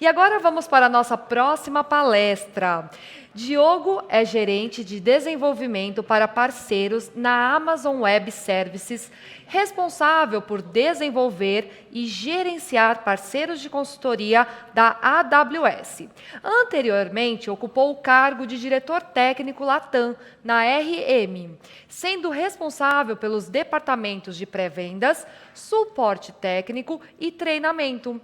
E agora vamos para a nossa próxima palestra. Diogo é gerente de desenvolvimento para parceiros na Amazon Web Services, responsável por desenvolver e gerenciar parceiros de consultoria da AWS. Anteriormente, ocupou o cargo de diretor técnico Latam na RM, sendo responsável pelos departamentos de pré-vendas, suporte técnico e treinamento.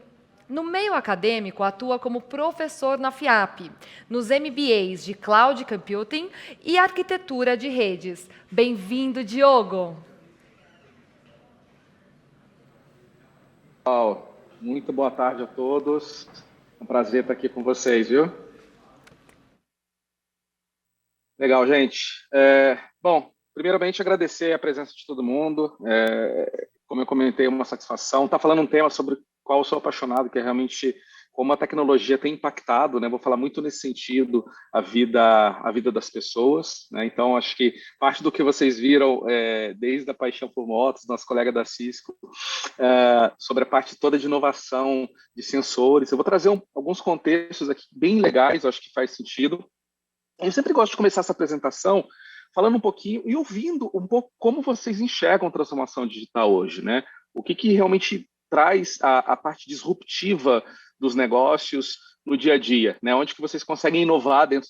No meio acadêmico, atua como professor na FIAP, nos MBAs de Cloud Computing e Arquitetura de Redes. Bem-vindo, Diogo! Muito boa tarde a todos. É um prazer estar aqui com vocês, viu? Legal, gente. Bom, primeiramente agradecer a presença de todo mundo. Como eu comentei, é uma satisfação. Está falando um tema sobre o qual eu sou apaixonado, que é realmente como a tecnologia tem impactado, né? Vou falar muito nesse sentido, a vida das pessoas, né? Então, acho que parte do que vocês viram, desde a paixão por motos, nosso colega da Cisco, sobre a parte toda de inovação de sensores. Eu vou trazer alguns contextos aqui bem legais, eu acho que faz sentido. Eu sempre gosto de começar essa apresentação falando um pouquinho e ouvindo um pouco como vocês enxergam a transformação digital hoje, né? O que realmente traz a parte disruptiva dos negócios no dia a dia, né? Onde que vocês conseguem inovar dentro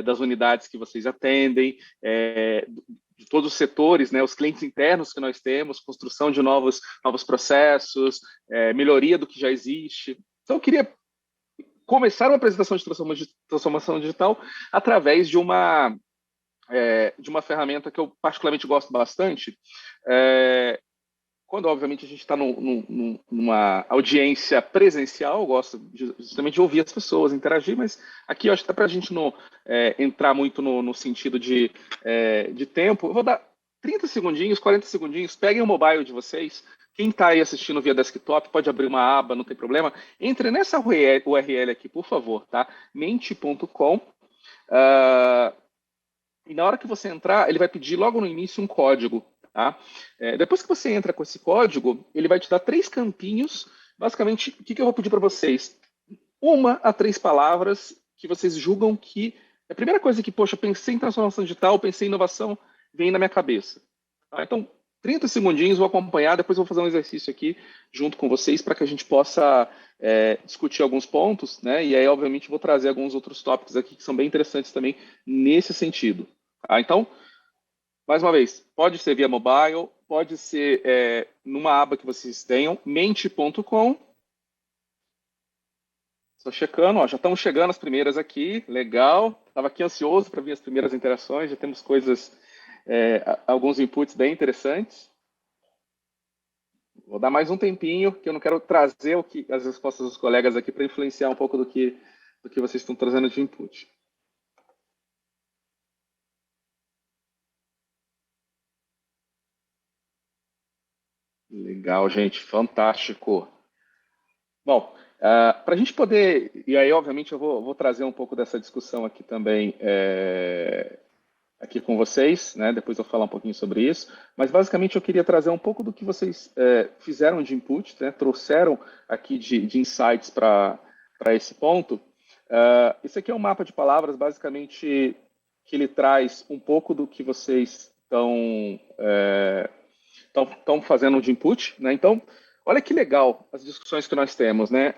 das unidades que vocês atendem, de todos os setores, né? Os clientes internos que nós temos, construção de novos processos, melhoria do que já existe. Então, eu queria começar uma apresentação de transformação digital através de uma ferramenta que eu particularmente gosto bastante. Quando, obviamente, a gente está numa audiência presencial, eu gosto justamente de ouvir as pessoas, interagir, mas aqui eu acho que para a gente não entrar muito no sentido de tempo, eu vou dar 30 segundinhos, 40 segundinhos, peguem o mobile de vocês. Quem está aí assistindo via desktop pode abrir uma aba, não tem problema. Entre nessa URL aqui, por favor, tá? mente.com. E na hora que você entrar, ele vai pedir logo no início um código. Tá? Depois que você entra com esse código, ele vai te dar 3 campinhos. Basicamente, o que eu vou pedir para vocês? 1 a 3 palavras que vocês julgam que a primeira coisa que, poxa, pensei em transformação digital, pensei em inovação, vem na minha cabeça. Tá? Então, 30 segundinhos, vou acompanhar, depois vou fazer um exercício aqui junto com vocês para que a gente possa discutir alguns pontos, né? E aí, obviamente, vou trazer alguns outros tópicos aqui que são bem interessantes também nesse sentido. Tá? Então, mais uma vez, pode ser via mobile, pode ser numa aba que vocês tenham, mente.com. Estou checando, ó, já estão chegando as primeiras aqui, legal. Estava aqui ansioso para ver as primeiras interações, já temos coisas, alguns inputs bem interessantes. Vou dar mais um tempinho, que eu não quero trazer as respostas dos colegas aqui para influenciar um pouco do que vocês estão trazendo de input. Legal, gente, fantástico. Bom, para a gente poder, e aí obviamente eu vou trazer um pouco dessa discussão aqui também, aqui com vocês, né? Depois eu vou falar um pouquinho sobre isso, mas basicamente eu queria trazer um pouco do que vocês fizeram de input, né? Trouxeram aqui de insights para esse ponto. Isso aqui é um mapa de palavras, basicamente, que ele traz um pouco do que vocês estão fazendo de input, né? Então, olha que legal as discussões que nós temos, né?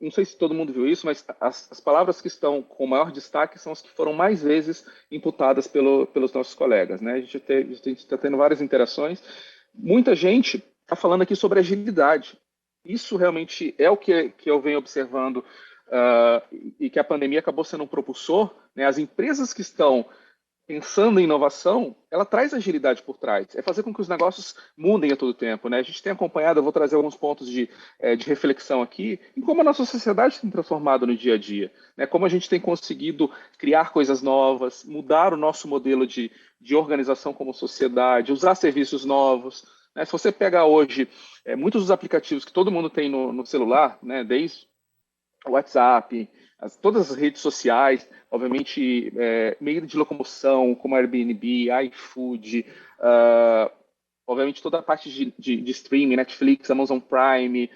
Não sei se todo mundo viu isso, mas as palavras que estão com maior destaque são as que foram mais vezes imputadas pelos nossos colegas, né? A gente está tendo várias interações. Muita gente está falando aqui sobre agilidade. Isso realmente é o que eu venho observando e que a pandemia acabou sendo um propulsor, né? As empresas que estão pensando em inovação, ela traz agilidade por trás. É fazer com que os negócios mudem a todo tempo, né? A gente tem acompanhado, eu vou trazer alguns pontos de reflexão aqui, em como a nossa sociedade tem transformado no dia a dia, né? Como a gente tem conseguido criar coisas novas, mudar o nosso modelo de organização como sociedade, usar serviços novos, né? Se você pegar hoje muitos dos aplicativos que todo mundo tem no celular, né? Desde o WhatsApp, todas as redes sociais, obviamente, meio de locomoção, como Airbnb, iFood, obviamente toda a parte de streaming, Netflix, Amazon Prime,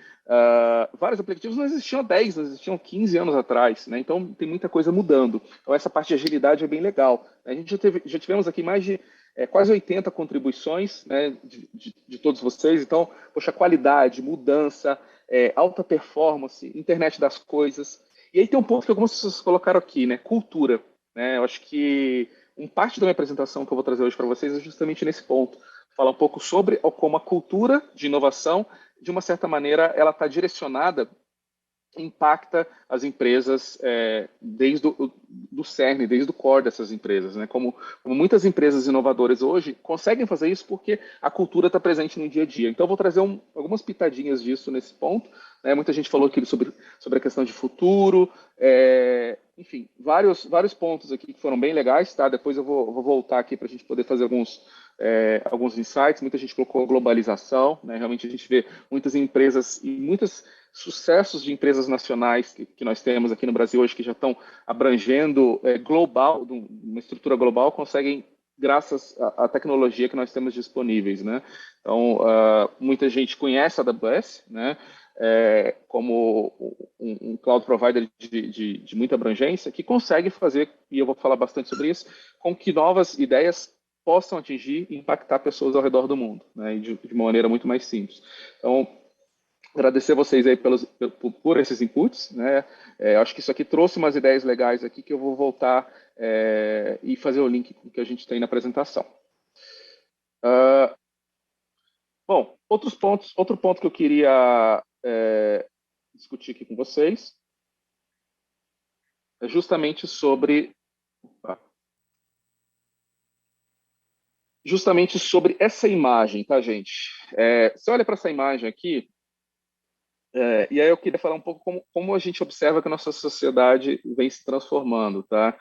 Vários aplicativos não existiam há 10, não existiam 15 anos atrás, né? Então tem muita coisa mudando. Então essa parte de agilidade é bem legal. A gente já tivemos aqui mais de quase 80 contribuições, né, de todos vocês. Então, poxa, qualidade, mudança, alta performance, internet das coisas. E aí tem um ponto que algumas pessoas colocaram aqui, né? Cultura. Né? Eu acho que parte da minha apresentação que eu vou trazer hoje para vocês é justamente nesse ponto. Falar um pouco sobre como a cultura de inovação, de uma certa maneira, ela está direcionada, impacta as empresas desde do cerne, desde o core dessas empresas. Né? Como muitas empresas inovadoras hoje conseguem fazer isso porque a cultura está presente no dia a dia. Então, eu vou trazer algumas pitadinhas disso nesse ponto. Né? Muita gente falou aqui sobre a questão de futuro, enfim, vários pontos aqui que foram bem legais. Tá? Depois eu vou voltar aqui para a gente poder fazer alguns insights. Muita gente colocou globalização. Né? Realmente a gente vê muitas empresas e muitos sucessos de empresas nacionais que nós temos aqui no Brasil hoje, que já estão abrangendo global, uma estrutura global, conseguem, graças à tecnologia que nós temos disponíveis. Né? Então, muita gente conhece a AWS, né? Como um cloud provider de muita abrangência, que consegue fazer, e eu vou falar bastante sobre isso, com que novas ideias possam atingir e impactar pessoas ao redor do mundo, né? E de uma maneira muito mais simples. Então, agradecer a vocês aí por esses inputs, né? Acho que isso aqui trouxe umas ideias legais aqui que eu vou voltar e fazer o link que a gente tem na apresentação. Bom, outro ponto que eu queria discutir aqui com vocês é justamente sobre essa imagem, tá, gente? Você olha para essa imagem aqui, e aí eu queria falar um pouco como a gente observa que a nossa sociedade vem se transformando, tá?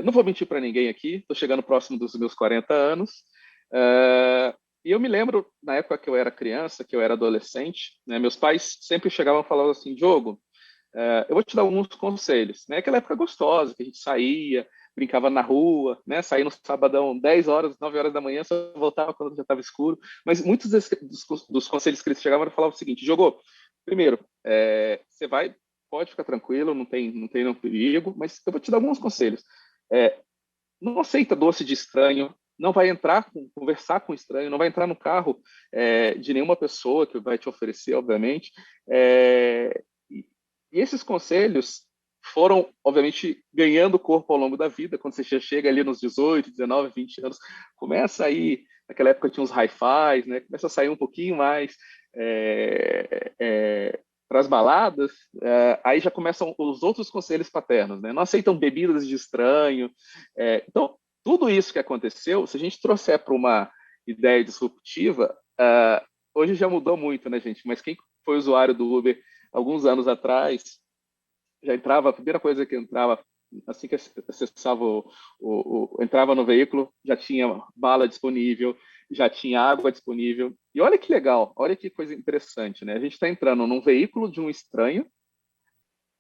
Não vou mentir para ninguém aqui, estou chegando próximo dos meus 40 anos, e eu me lembro, na época que eu era criança, que eu era adolescente, né, meus pais sempre chegavam e falavam assim, Diogo, eu vou te dar alguns conselhos. Né? Aquela época gostosa, que a gente saía, brincava na rua, né? Saía no sabadão 10 horas, 9 horas da manhã, só voltava quando já estava escuro. Mas muitos dos conselhos que eles chegavam falavam o seguinte, Diogo, primeiro, você pode ficar tranquilo, não tem nenhum perigo, mas eu vou te dar alguns conselhos. Não aceita doce de estranho, não vai conversar com estranho, não vai entrar no carro de nenhuma pessoa que vai te oferecer, obviamente. E esses conselhos foram, obviamente, ganhando corpo ao longo da vida. Quando você já chega ali nos 18, 19, 20 anos, começa aí, naquela época tinha uns hi-fis, né? Começa a sair um pouquinho mais para as baladas, aí já começam os outros conselhos paternos, né? Não aceitam bebidas de estranho. Então, tudo isso que aconteceu, se a gente trouxer para uma ideia disruptiva, hoje já mudou muito, né, gente? Mas quem foi usuário do Uber alguns anos atrás, já entrava, a primeira coisa que entrava, assim que acessava entrava no veículo, já tinha bala disponível, já tinha água disponível. E olha que legal, olha que coisa interessante, né? A gente está entrando num veículo de um estranho,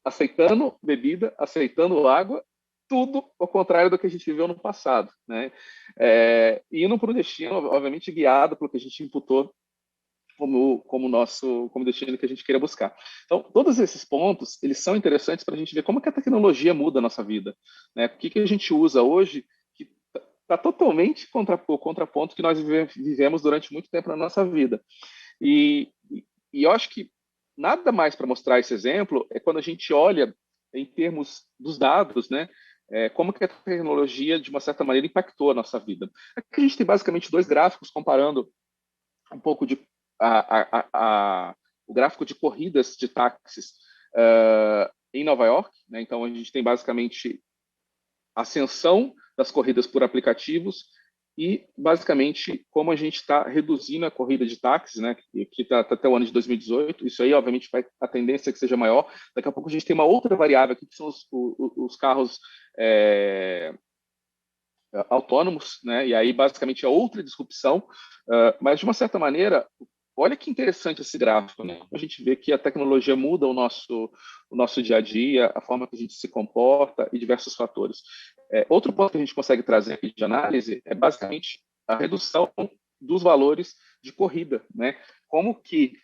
aceitando bebida, aceitando água, tudo ao contrário do que a gente viveu no passado, né? E indo para o destino, obviamente, guiado pelo que a gente imputou como destino que a gente queira buscar. Então, todos esses pontos, eles são interessantes para a gente ver como que a tecnologia muda a nossa vida, né? O que a gente usa hoje que está totalmente contra o contraponto que nós vivemos durante muito tempo na nossa vida. E eu acho que nada mais para mostrar esse exemplo é quando a gente olha em termos dos dados, né? Como que a tecnologia, de uma certa maneira, impactou a nossa vida. Aqui a gente tem basicamente dois gráficos comparando um pouco de o gráfico de corridas de táxis em Nova York. Né? Então, a gente tem basicamente a ascensão das corridas por aplicativos e, basicamente, como a gente está reduzindo a corrida de táxis, né? que está até o ano de 2018. Isso aí, obviamente, a tendência é que seja maior. Daqui a pouco a gente tem uma outra variável aqui, que são os carros autônomos, né? E aí, basicamente, é outra disrupção. Mas, de uma certa maneira, olha que interessante esse gráfico, né? A gente vê que a tecnologia muda o nosso dia a dia, a forma que a gente se comporta e diversos fatores. Outro ponto que a gente consegue trazer aqui de análise é basicamente a redução dos valores de corrida, né? Como que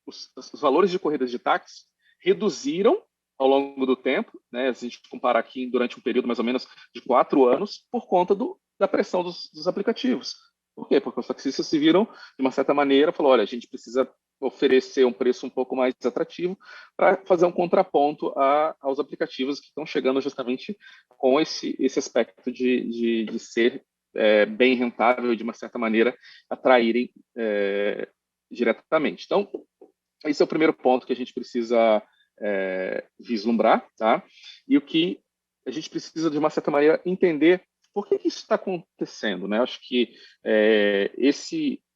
os valores de corridas de táxi reduziram ao longo do tempo, né? Se a gente comparar aqui durante um período mais ou menos de 4 anos, por conta da pressão dos aplicativos. Por quê? Porque os taxistas se viram, de uma certa maneira, falou, olha, a gente precisa oferecer um preço um pouco mais atrativo para fazer um contraponto aos aplicativos que estão chegando justamente com esse aspecto de ser bem rentável e, de uma certa maneira, atraírem diretamente. Então, esse é o primeiro ponto que a gente precisa vislumbrar, tá? E o que a gente precisa, de uma certa maneira, entender por que isso está acontecendo, né? Acho que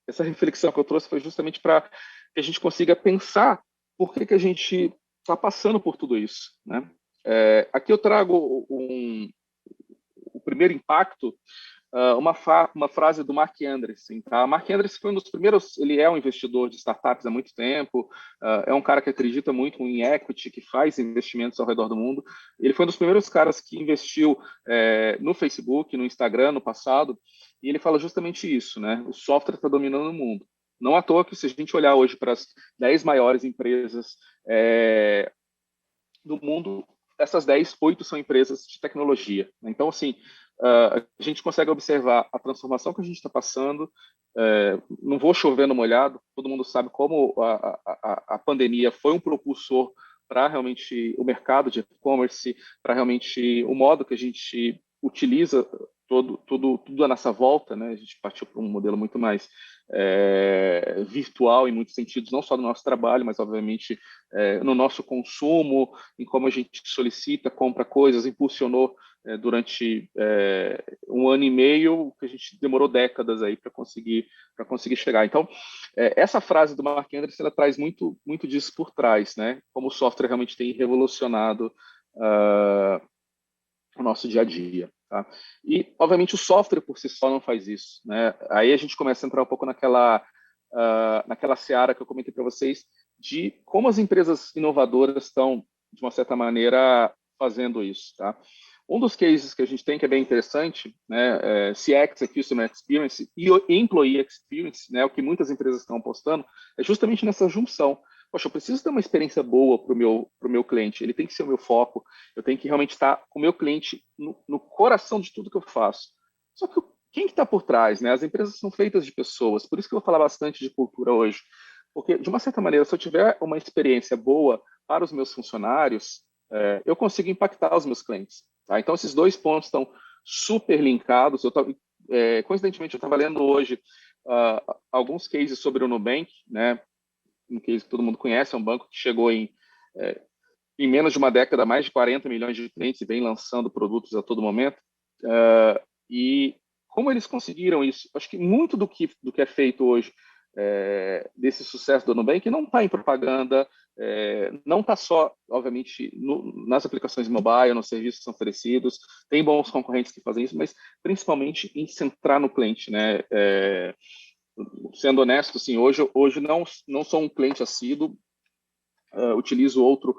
essa reflexão que eu trouxe foi justamente para que a gente consiga pensar por que a gente está passando por tudo isso, né? Aqui eu trago o primeiro impacto, uma frase do Mark Andreessen. Tá? Mark Andreessen foi um dos primeiros, ele é um investidor de startups há muito tempo, é um cara que acredita muito em equity, que faz investimentos ao redor do mundo. Ele foi um dos primeiros caras que investiu no Facebook, no Instagram, no passado, e ele fala justamente isso, né? O software está dominando o mundo. Não à toa que, se a gente olhar hoje para as 10 maiores empresas do mundo, essas 10, 8 são empresas de tecnologia. Então, assim, a gente consegue observar a transformação que a gente está passando. Não vou chover no molhado, todo mundo sabe como a pandemia foi um propulsor para realmente o mercado de e-commerce, para realmente o modo que a gente utiliza tudo à nossa volta, né? A gente partiu para um modelo muito mais virtual em muitos sentidos, não só no nosso trabalho, mas obviamente no nosso consumo, em como a gente solicita, compra coisas, impulsionou durante 1 ano e meio, que a gente demorou décadas aí para conseguir chegar. Então, essa frase do Mark Andreessen, ela traz muito disso por trás, né? Como o software realmente tem revolucionado o nosso dia a dia. Tá? E, obviamente, o software por si só não faz isso. Né? Aí a gente começa a entrar um pouco naquela seara que eu comentei para vocês, de como as empresas inovadoras estão, de uma certa maneira, fazendo isso. Tá? Um dos cases que a gente tem que é bem interessante, né, CX, Customer Experience, e Employee Experience, né, o que muitas empresas estão apostando, é justamente nessa junção. Poxa, eu preciso ter uma experiência boa para o meu cliente, ele tem que ser o meu foco, eu tenho que realmente estar com o meu cliente no coração de tudo que eu faço. Só que quem que está por trás? Né? As empresas são feitas de pessoas, por isso que eu vou falar bastante de cultura hoje. Porque, de uma certa maneira, se eu tiver uma experiência boa para os meus funcionários, eu consigo impactar os meus clientes. Tá? Então, esses dois pontos estão super linkados. Coincidentemente, eu estava lendo hoje alguns cases sobre o Nubank, né? Um case que todo mundo conhece, é um banco que chegou em menos de uma década, mais de 40 milhões de clientes e vem lançando produtos a todo momento. E como eles conseguiram isso? Acho que muito do que é feito hoje desse sucesso do Nubank não está em propaganda, não está só, obviamente, nas aplicações mobile, nos serviços que são oferecidos, tem bons concorrentes que fazem isso, mas principalmente em centrar no cliente, né? Sendo honesto, assim, hoje não sou um cliente assíduo, utilizo outro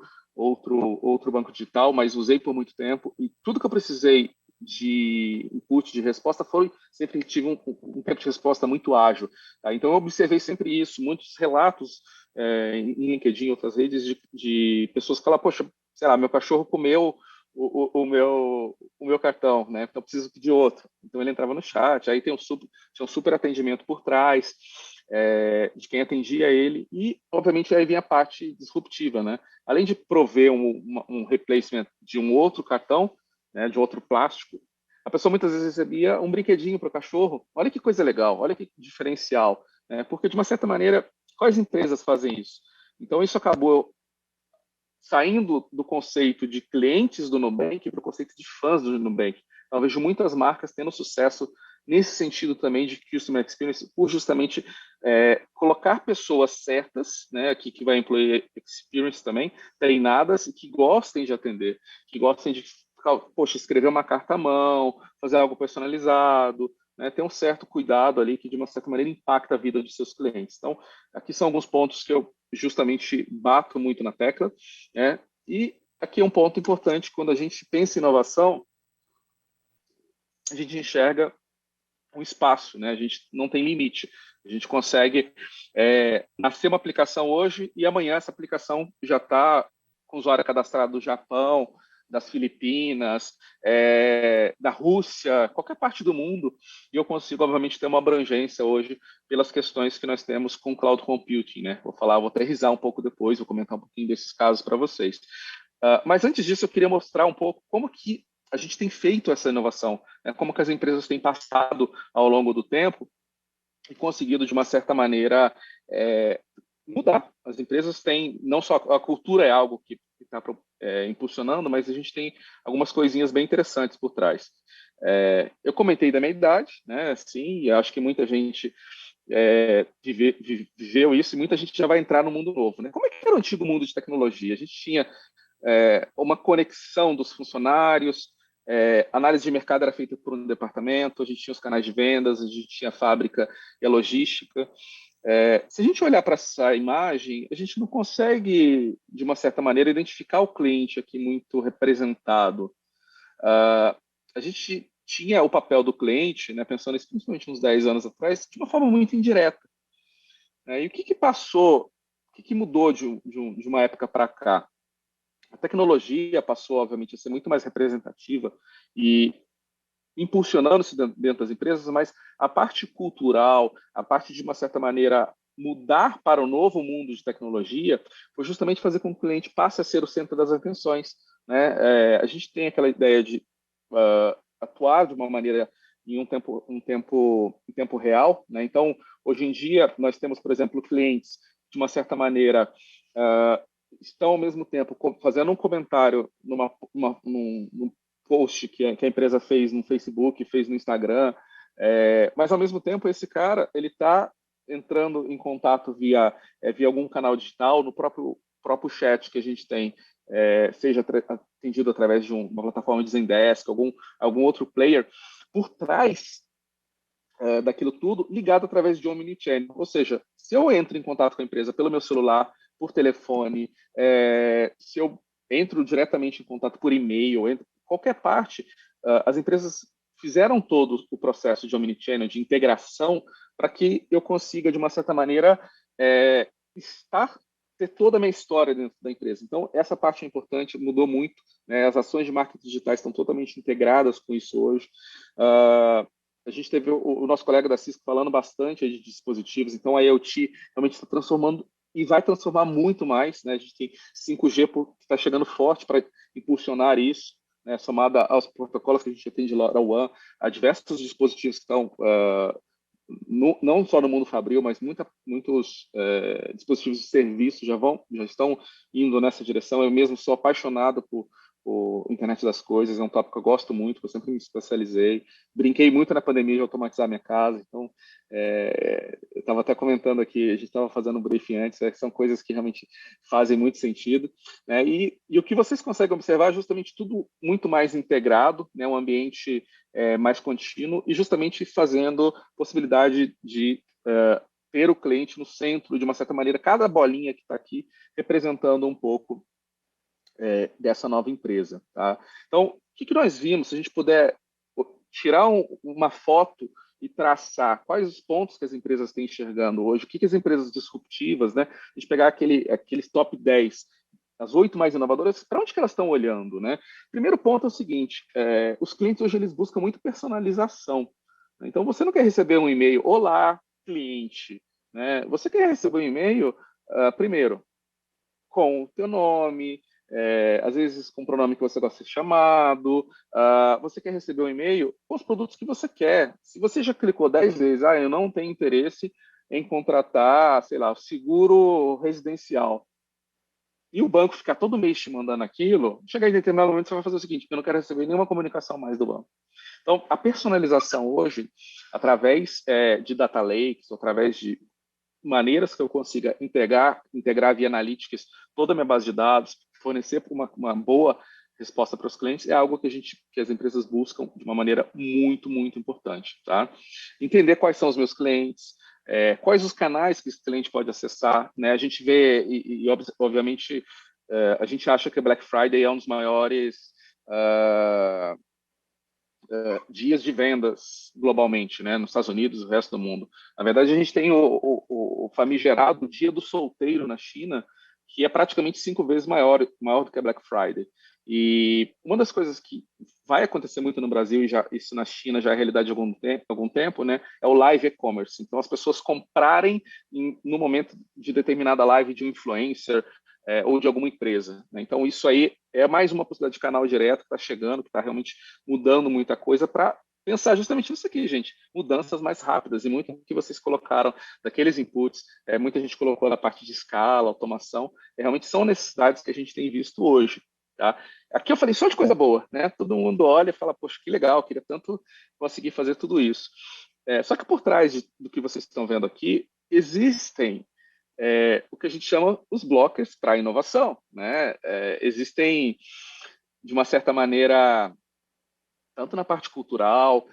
banco digital, mas usei por muito tempo e tudo que eu precisei de input, de resposta, sempre tive um tempo de resposta muito ágil. Tá? Então, eu observei sempre isso, muitos relatos em LinkedIn e outras redes de pessoas que falam, poxa, sei lá, meu cachorro comeu o meu cartão, né? Então, eu preciso de outro. Então, ele entrava no chat, aí tinha um super atendimento por trás, de quem atendia ele, e, obviamente, aí vinha a parte disruptiva, né? Além de prover um replacement de um outro cartão, né, de outro plástico, a pessoa muitas vezes recebia um brinquedinho para o cachorro. Olha que coisa legal, olha que diferencial. Né? Porque, de uma certa maneira, quais empresas fazem isso? Então, isso acabou saindo do conceito de clientes do Nubank para o conceito de fãs do Nubank. Eu vejo muitas marcas tendo sucesso nesse sentido também de Customer Experience, por justamente colocar pessoas certas, né, aqui que vai Employee Experience também, treinadas e que gostem de atender, que gostem de, poxa, escrever uma carta à mão, fazer algo personalizado, né, ter um certo cuidado ali que, de uma certa maneira, impacta a vida de seus clientes. Então, aqui são alguns pontos que eu justamente bato muito na tecla, né, e aqui é um ponto importante, quando a gente pensa em inovação, a gente enxerga um espaço, né? A gente não tem limite. A gente consegue nascer uma aplicação hoje e amanhã essa aplicação já está com o usuário cadastrado do Japão, das Filipinas, da Rússia, qualquer parte do mundo, e eu consigo, obviamente, ter uma abrangência hoje pelas questões que nós temos com cloud computing, né? Vou aterrissar um pouco depois, vou comentar um pouquinho desses casos para vocês. Mas antes disso, eu queria mostrar um pouco como que a gente tem feito essa inovação, né? Como que as empresas têm passado ao longo do tempo e conseguido, de uma certa maneira, mudar. As empresas têm, não só a cultura é algo que está impulsionando, mas a gente tem algumas coisinhas bem interessantes por trás. Eu comentei da minha idade, né? Sim, acho que muita gente viveu isso e muita gente já vai entrar no mundo novo, né? Como é que era o antigo mundo de tecnologia? A gente tinha uma conexão dos funcionários, análise de mercado era feita por um departamento, a gente tinha os canais de vendas, a gente tinha a fábrica e a logística. Se a gente olhar para essa imagem, a gente não consegue, de uma certa maneira, identificar o cliente aqui muito representado. A gente tinha o papel do cliente, né, pensando isso principalmente uns 10 anos atrás, de uma forma muito indireta. E o que passou, o que mudou de uma época para cá? A tecnologia passou, obviamente, a ser muito mais representativa e impulsionando-se dentro das empresas, mas a parte cultural, a parte de uma certa maneira mudar para o novo mundo de tecnologia, foi justamente fazer com que o cliente passe a ser o centro das atenções, né? A gente tem aquela ideia de atuar de uma maneira em tempo real, né? Então, hoje em dia, nós temos, por exemplo, clientes de uma certa maneira estão ao mesmo tempo fazendo um comentário num post que a empresa fez no Facebook, fez no Instagram, mas ao mesmo tempo esse cara ele está entrando em contato via algum canal digital, no próprio chat que a gente tem, seja atendido através de uma plataforma de Zendesk, algum outro player, por trás daquilo tudo, ligado através de Omnichannel. Ou seja, se eu entro em contato com a empresa pelo meu celular, por telefone, se eu entro diretamente em contato por e-mail, qualquer parte, as empresas fizeram todo o processo de Omnichannel, de integração, para que eu consiga, de uma certa maneira, ter toda a minha história dentro da empresa. Então, essa parte é importante, mudou muito, né? As ações de marketing digitais estão totalmente integradas com isso hoje. A gente teve o nosso colega da Cisco falando bastante de dispositivos, então a IoT realmente está transformando e vai transformar muito mais, né? A gente tem 5G que está chegando forte para impulsionar isso, né? Somada aos protocolos que a gente já tem de LoRaWAN, a diversos dispositivos que estão não só no mundo fabril, mas muitos dispositivos de serviço já estão indo nessa direção. Eu mesmo sou apaixonado por internet das coisas, é um tópico que eu gosto muito, que eu sempre me especializei. Brinquei muito na pandemia de automatizar minha casa, então eu estava até comentando aqui, a gente estava fazendo um briefing antes, que são coisas que realmente fazem muito sentido, né? E o que vocês conseguem observar é justamente tudo muito mais integrado, né? Um ambiente mais contínuo e justamente fazendo possibilidade de ter o cliente no centro, de uma certa maneira, cada bolinha que está aqui representando um pouco dessa nova empresa. Tá? Então, o que nós vimos, se a gente puder tirar uma foto e traçar quais os pontos que as empresas têm enxergando hoje, o que as empresas disruptivas, né? A gente pegar aqueles top 10, as 8 mais inovadoras, para onde que elas estão olhando, né? Primeiro ponto é o seguinte, os clientes hoje eles buscam muito personalização. Então, você não quer receber um e-mail, olá, cliente, né? Você quer receber um e-mail, primeiro, com o teu nome, às vezes com o pronome que você gosta de ser chamado, você quer receber um e-mail com os produtos que você quer. Se você já clicou 10 vezes, eu não tenho interesse em contratar, sei lá, o seguro residencial, e o banco ficar todo mês te mandando aquilo, chegar em determinado momento você vai fazer o seguinte, eu não quero receber nenhuma comunicação mais do banco. Então, a personalização hoje, através de data lakes, através de maneiras que eu consiga integrar via analytics toda a minha base de dados, fornecer uma boa resposta para os clientes, é algo que as empresas buscam de uma maneira muito, muito importante. Tá? Entender quais são os meus clientes, quais os canais que esse cliente pode acessar. Né? A gente vê, obviamente, a gente acha que Black Friday é um dos maiores dias de vendas globalmente, né, nos Estados Unidos e no resto do mundo. Na verdade, a gente tem o famigerado Dia do Solteiro na China, que é praticamente 5 vezes maior do que a Black Friday. E uma das coisas que vai acontecer muito no Brasil, e já, isso na China já é realidade há algum tempo, né, é o live e-commerce. Então, as pessoas comprarem no momento de determinada live de um influencer, ou de alguma empresa, né? Então, isso aí é mais uma possibilidade de canal direto que está chegando, que está realmente mudando muita coisa para pensar justamente nisso aqui, gente. Mudanças mais rápidas, e muito que vocês colocaram daqueles inputs, muita gente colocou na parte de escala, automação, realmente são necessidades que a gente tem visto hoje. Tá? Aqui eu falei só de coisa boa, né? Todo mundo olha e fala, poxa, que legal, queria tanto conseguir fazer tudo isso. Só que por trás do que vocês estão vendo aqui, existem o que a gente chama os blockers para a inovação. Né? Existem, de uma certa maneira, tanto na parte cultural,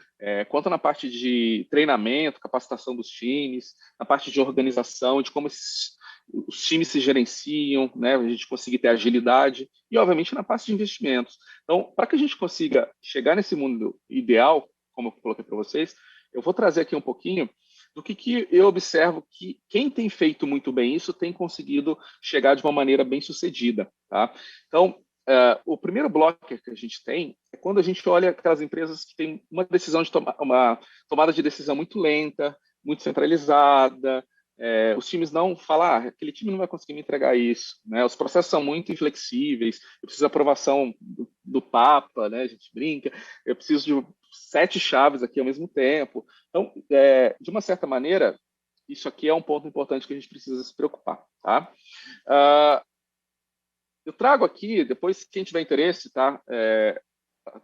quanto na parte de treinamento, capacitação dos times, na parte de organização, de como os times se gerenciam, né? A gente conseguir ter agilidade e, obviamente, na parte de investimentos. Então, para que a gente consiga chegar nesse mundo ideal, como eu coloquei para vocês, eu vou trazer aqui um pouquinho do que eu observo que quem tem feito muito bem isso tem conseguido chegar de uma maneira bem sucedida. Tá? Então, o primeiro blocker que a gente tem é quando a gente olha aquelas empresas que têm uma decisão uma tomada de decisão muito lenta, muito centralizada. Os times não falam, aquele time não vai conseguir me entregar isso. Né? Os processos são muito inflexíveis, eu preciso de aprovação do Papa, né? A gente brinca, eu preciso de 7 chaves aqui ao mesmo tempo. Então, de uma certa maneira, isso aqui é um ponto importante que a gente precisa se preocupar. Tá? Eu trago aqui, depois, quem tiver interesse, tá?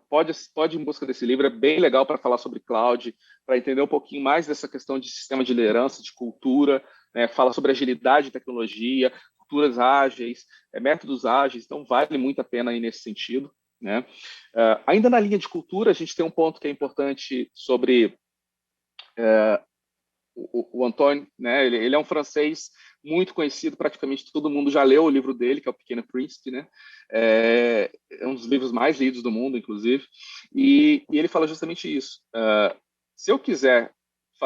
Pode ir em busca desse livro, é bem legal para falar sobre cloud, para entender um pouquinho mais dessa questão de sistema de liderança, de cultura, né? Fala sobre agilidade e tecnologia, culturas ágeis, métodos ágeis, então vale muito a pena aí nesse sentido. Né? Ainda na linha de cultura, a gente tem um ponto que é importante sobre o Antoine, né? Ele é um francês muito conhecido, praticamente todo mundo já leu o livro dele, que é o Pequeno Príncipe, né? É um dos livros mais lidos do mundo, inclusive, e ele fala justamente isso. Se eu quiser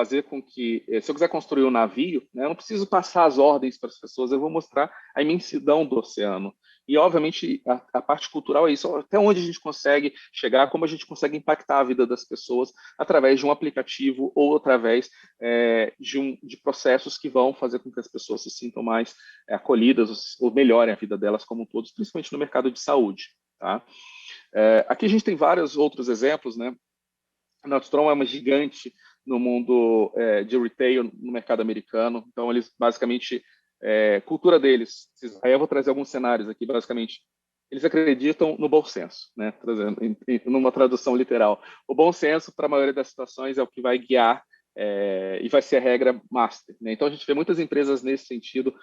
se eu quiser construir um navio, né, eu não preciso passar as ordens para as pessoas, eu vou mostrar a imensidão do oceano. E, obviamente, a parte cultural é isso, até onde a gente consegue chegar, como a gente consegue impactar a vida das pessoas através de um aplicativo ou através de processos que vão fazer com que as pessoas se sintam mais acolhidas ou melhorem a vida delas como todos, principalmente no mercado de saúde. Tá? Aqui a gente tem vários outros exemplos, né? A Nordstrom é uma gigante no mundo de retail, no mercado americano. Então, eles basicamente, cultura deles, aí eu vou trazer alguns cenários aqui, basicamente, eles acreditam no bom senso, né? Trazendo numa tradução literal. O bom senso, para a maioria das situações, é o que vai guiar e vai ser a regra master. Né? Então, a gente vê muitas empresas nesse sentido.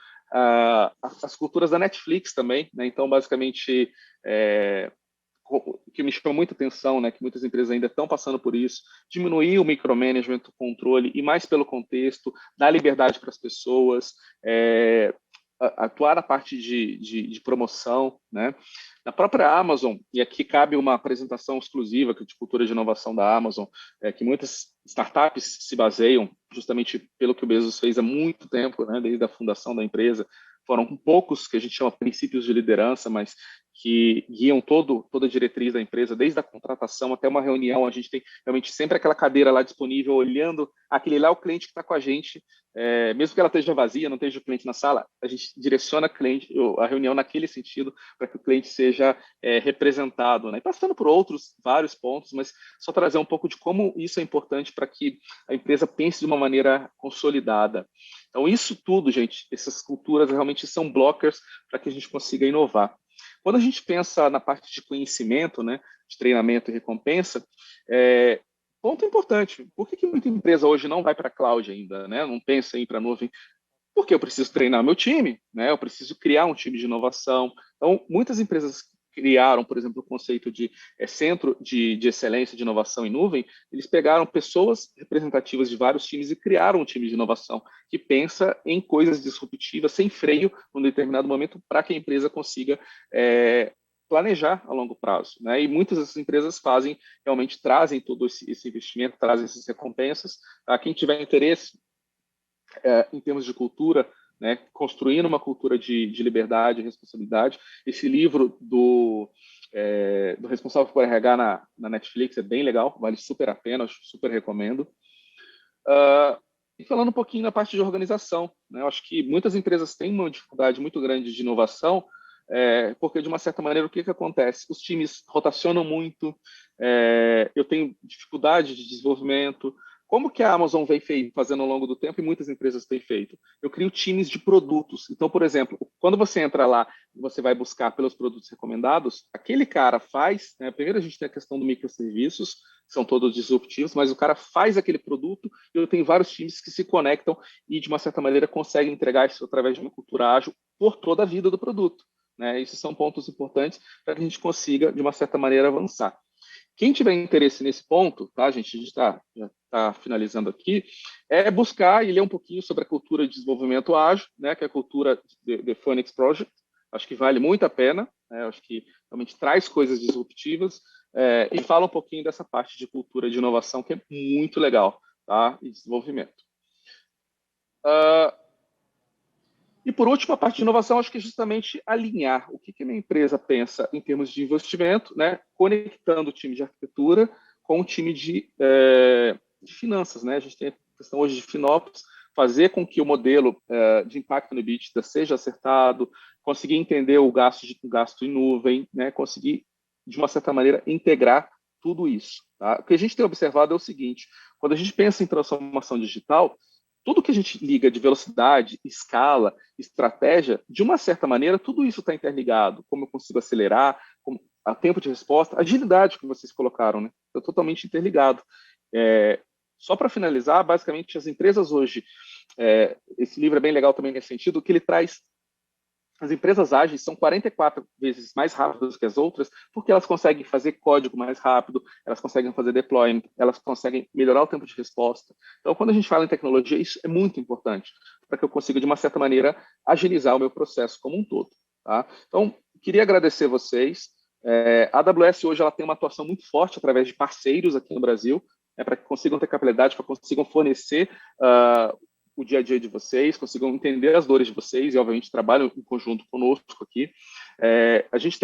As culturas da Netflix também, né? Então, basicamente, que me chama muita atenção, né, que muitas empresas ainda estão passando por isso, diminuir o micromanagement, o controle, e mais pelo contexto, dar liberdade para as pessoas, atuar na parte de promoção, né? Na própria Amazon, e aqui cabe uma apresentação exclusiva de cultura de inovação da Amazon, que muitas startups se baseiam justamente pelo que o Bezos fez há muito tempo, né, desde a fundação da empresa. Foram poucos que a gente chama princípios de liderança, mas que guiam toda a diretriz da empresa, desde a contratação até uma reunião. A gente tem realmente sempre aquela cadeira lá disponível, olhando aquele lá, o cliente que está com a gente, mesmo que ela esteja vazia, não esteja o cliente na sala, a gente direciona a reunião naquele sentido para que o cliente seja representado. Né? E passando por vários pontos, mas só trazer um pouco de como isso é importante para que a empresa pense de uma maneira consolidada. Então, isso tudo, gente, essas culturas realmente são blockers para que a gente consiga inovar. Quando a gente pensa na parte de conhecimento, né, de treinamento e recompensa, ponto importante, por que muita empresa hoje não vai para a cloud ainda, né? Não pensa em ir para a nuvem? Porque eu preciso treinar meu time, né? Eu preciso criar um time de inovação. Então, muitas empresas criaram, por exemplo, o conceito de centro de excelência de inovação em nuvem. Eles pegaram pessoas representativas de vários times e criaram um time de inovação que pensa em coisas disruptivas, sem freio, num determinado momento, para que a empresa consiga planejar a longo prazo, né? E muitas dessas empresas fazem, realmente trazem todo esse investimento, trazem essas recompensas. Tá? Quem tiver interesse em termos de cultura, né, construindo uma cultura de liberdade e responsabilidade, esse livro do responsável por RH na Netflix é bem legal, vale super a pena, eu super recomendo. E falando um pouquinho na parte de organização, né, eu acho que muitas empresas têm uma dificuldade muito grande de inovação, porque, de uma certa maneira, o que acontece? Os times rotacionam muito, eu tenho dificuldade de desenvolvimento. Como que a Amazon vem fazendo ao longo do tempo e muitas empresas têm feito? Eu crio times de produtos. Então, por exemplo, quando você entra lá e você vai buscar pelos produtos recomendados, aquele cara faz, né, primeiro a gente tem a questão do microserviços, que são todos disruptivos, mas o cara faz aquele produto e eu tenho vários times que se conectam e, de uma certa maneira, conseguem entregar isso através de uma cultura ágil por toda a vida do produto. Né? Esses são pontos importantes para que a gente consiga, de uma certa maneira, avançar. Quem tiver interesse nesse ponto, tá, gente, a gente já está finalizando aqui, é buscar e ler um pouquinho sobre a cultura de desenvolvimento ágil, né, que é a cultura de Phoenix Project. Acho que vale muito a pena, né, acho que realmente traz coisas disruptivas e fala um pouquinho dessa parte de cultura de inovação, que é muito legal, tá, e desenvolvimento. E, por último, a parte de inovação, acho que é justamente alinhar o que a minha empresa pensa em termos de investimento, né, conectando o time de arquitetura com o time de finanças. Né? A gente tem a questão hoje de FinOps, fazer com que o modelo de impacto no EBITDA seja acertado, conseguir entender o gasto em nuvem, né, conseguir, de uma certa maneira, integrar tudo isso. Tá? O que a gente tem observado é o seguinte, quando a gente pensa em transformação digital, tudo que a gente liga de velocidade, escala, estratégia, de uma certa maneira, tudo isso está interligado. Como eu consigo acelerar, a tempo de resposta, agilidade que vocês colocaram, né? Está totalmente interligado. Só para finalizar, basicamente, as empresas hoje, esse livro é bem legal também nesse sentido, que ele traz. As empresas ágeis são 44 vezes mais rápidas que as outras, porque elas conseguem fazer código mais rápido, elas conseguem fazer deployment, elas conseguem melhorar o tempo de resposta. Então, quando a gente fala em tecnologia, isso é muito importante, para que eu consiga, de uma certa maneira, agilizar o meu processo como um todo. Tá? Então, queria agradecer vocês. A AWS hoje ela tem uma atuação muito forte através de parceiros aqui no Brasil, para que consigam ter capacidade, para que consigam fornecer o dia a dia de vocês, consigam entender as dores de vocês e, obviamente, trabalham em conjunto conosco aqui. A gente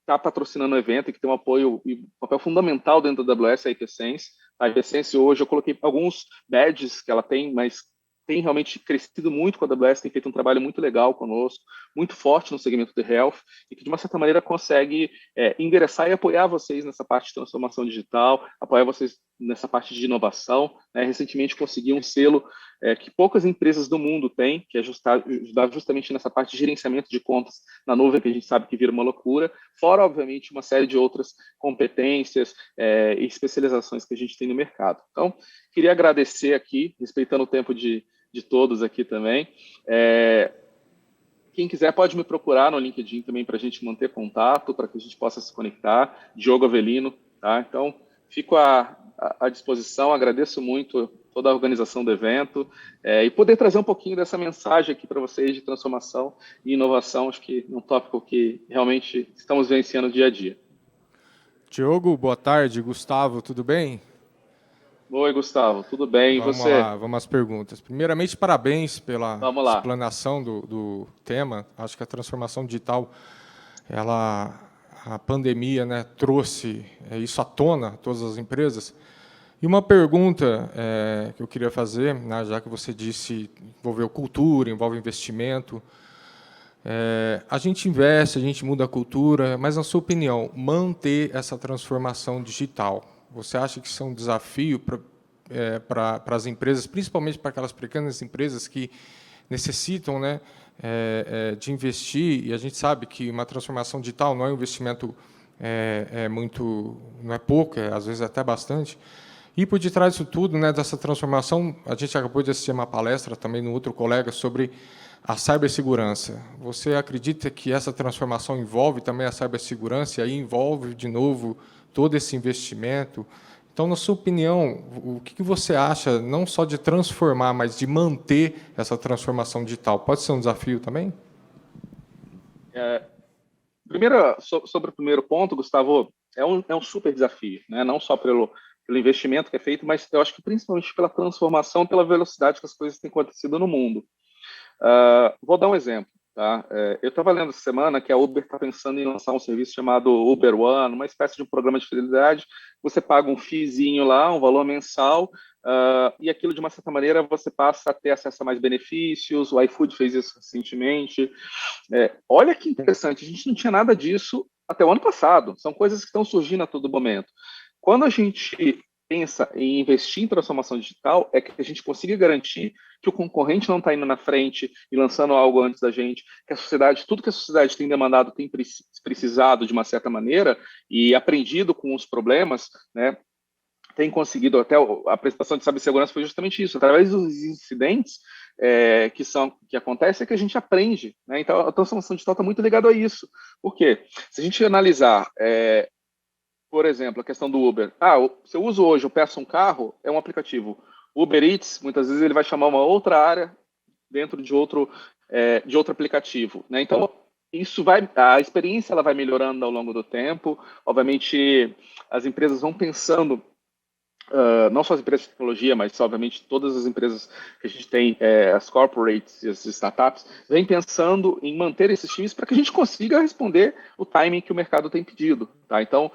está patrocinando o evento, que tem um apoio e um papel fundamental dentro da AWS, a IPSense. A IPSense hoje, eu coloquei alguns badges que ela tem, mas tem realmente crescido muito com a AWS, tem feito um trabalho muito legal conosco, muito forte no segmento de health, e que, de uma certa maneira, consegue endereçar e apoiar vocês nessa parte de transformação digital, apoiar vocês nessa parte de inovação. Né? Recentemente, consegui um selo que poucas empresas do mundo têm, que é ajudar justamente nessa parte de gerenciamento de contas na nuvem, que a gente sabe que vira uma loucura, fora, obviamente, uma série de outras competências e especializações que a gente tem no mercado. Então, queria agradecer aqui, respeitando o tempo de todos aqui também. Quem quiser pode me procurar no LinkedIn também para a gente manter contato, para que a gente possa se conectar. Diogo Avelino, tá? Então, fico à disposição, agradeço muito toda a organização do evento e poder trazer um pouquinho dessa mensagem aqui para vocês de transformação e inovação, acho que é um tópico que realmente estamos vivenciando dia a dia. Diogo, boa tarde. Gustavo, tudo bem? Oi, Gustavo, tudo bem? E você? Lá, vamos às perguntas. Primeiramente, parabéns pela explanação do tema. Acho que a transformação digital, a pandemia, né, trouxe isso à tona a todas as empresas. E uma pergunta que eu queria fazer, né, já que você disse envolveu cultura, envolve investimento. A gente investe, a gente muda a cultura, mas, na sua opinião, manter essa transformação digital, você acha que isso é um desafio para as empresas, principalmente para aquelas pequenas empresas que necessitam, né, de investir? E a gente sabe que uma transformação digital não é um investimento não é pouco, às vezes até bastante. E por detrás disso tudo, né, dessa transformação, a gente acabou de assistir uma palestra também no outro colega sobre a cibersegurança. Você acredita que essa transformação envolve também a cibersegurança e aí envolve, de novo, todo esse investimento? Então, na sua opinião, o que você acha, não só de transformar, mas de manter essa transformação digital? Pode ser um desafio também? Sobre o primeiro ponto, Gustavo, é um super desafio, né? Não só pelo investimento que é feito, mas eu acho que principalmente pela transformação, pela velocidade que as coisas têm acontecido no mundo. Vou dar um exemplo. Tá? Eu estava lendo essa semana que a Uber está pensando em lançar um serviço chamado Uber One, uma espécie de um programa de fidelidade. Você paga um feezinho lá, um valor mensal, e aquilo, de uma certa maneira, você passa a ter acesso a mais benefícios. O iFood fez isso recentemente. Olha que interessante, a gente não tinha nada disso até o ano passado. São coisas que estão surgindo a todo momento. Quando a gente pensa em investir em transformação digital, é que a gente consiga garantir que o concorrente não está indo na frente e lançando algo antes da gente, que a sociedade, tudo que a sociedade tem demandado, tem precisado de uma certa maneira e aprendido com os problemas, né, tem conseguido, até a apresentação de cibersegurança foi justamente isso, através dos incidentes que acontecem, é que a gente aprende, né? Então a transformação digital está muito ligada a isso. Por quê? Se a gente analisar por exemplo, a questão do Uber. Se eu uso hoje, eu peço um carro, é um aplicativo. O Uber Eats, muitas vezes, ele vai chamar uma outra área dentro de outro aplicativo, né? Então, a experiência ela vai melhorando ao longo do tempo. Obviamente, as empresas vão pensando, não só as empresas de tecnologia, mas, obviamente, todas as empresas que a gente tem, as corporates e as startups, vêm pensando em manter esses times para que a gente consiga responder o timing que o mercado tem pedido. Tá? Então,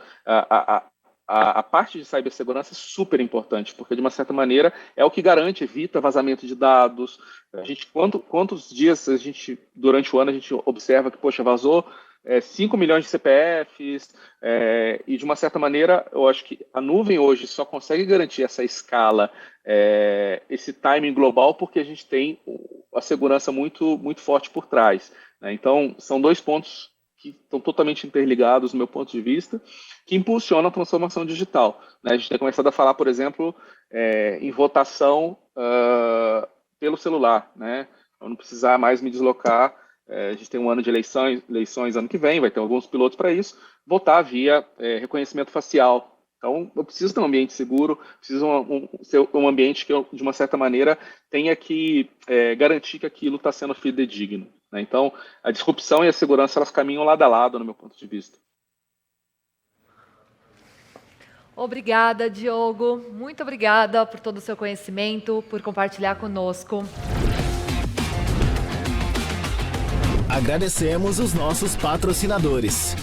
a parte de cibersegurança é super importante, porque, de uma certa maneira, é o que garante, evita vazamento de dados. Quantos dias durante o ano, a gente observa que, poxa, vazou 5 milhões de CPFs, e, de uma certa maneira, eu acho que a nuvem hoje só consegue garantir essa escala, esse timing global, porque a gente tem a segurança muito, muito forte por trás, né? Então, são dois pontos que estão totalmente interligados, do meu ponto de vista, que impulsionam a transformação digital, né? A gente tem começado a falar, por exemplo, em votação pelo celular, né? Eu não precisar mais me deslocar. A gente tem um ano de eleições ano que vem, vai ter alguns pilotos para isso, votar via reconhecimento facial. Então, eu preciso ter um ambiente seguro, preciso ser um ambiente que eu, de uma certa maneira, tenha que garantir que aquilo está sendo fidedigno, né? Então, a disrupção e a segurança, elas caminham lado a lado, no meu ponto de vista. Obrigada, Diogo. Muito obrigada por todo o seu conhecimento, por compartilhar conosco. Agradecemos os nossos patrocinadores.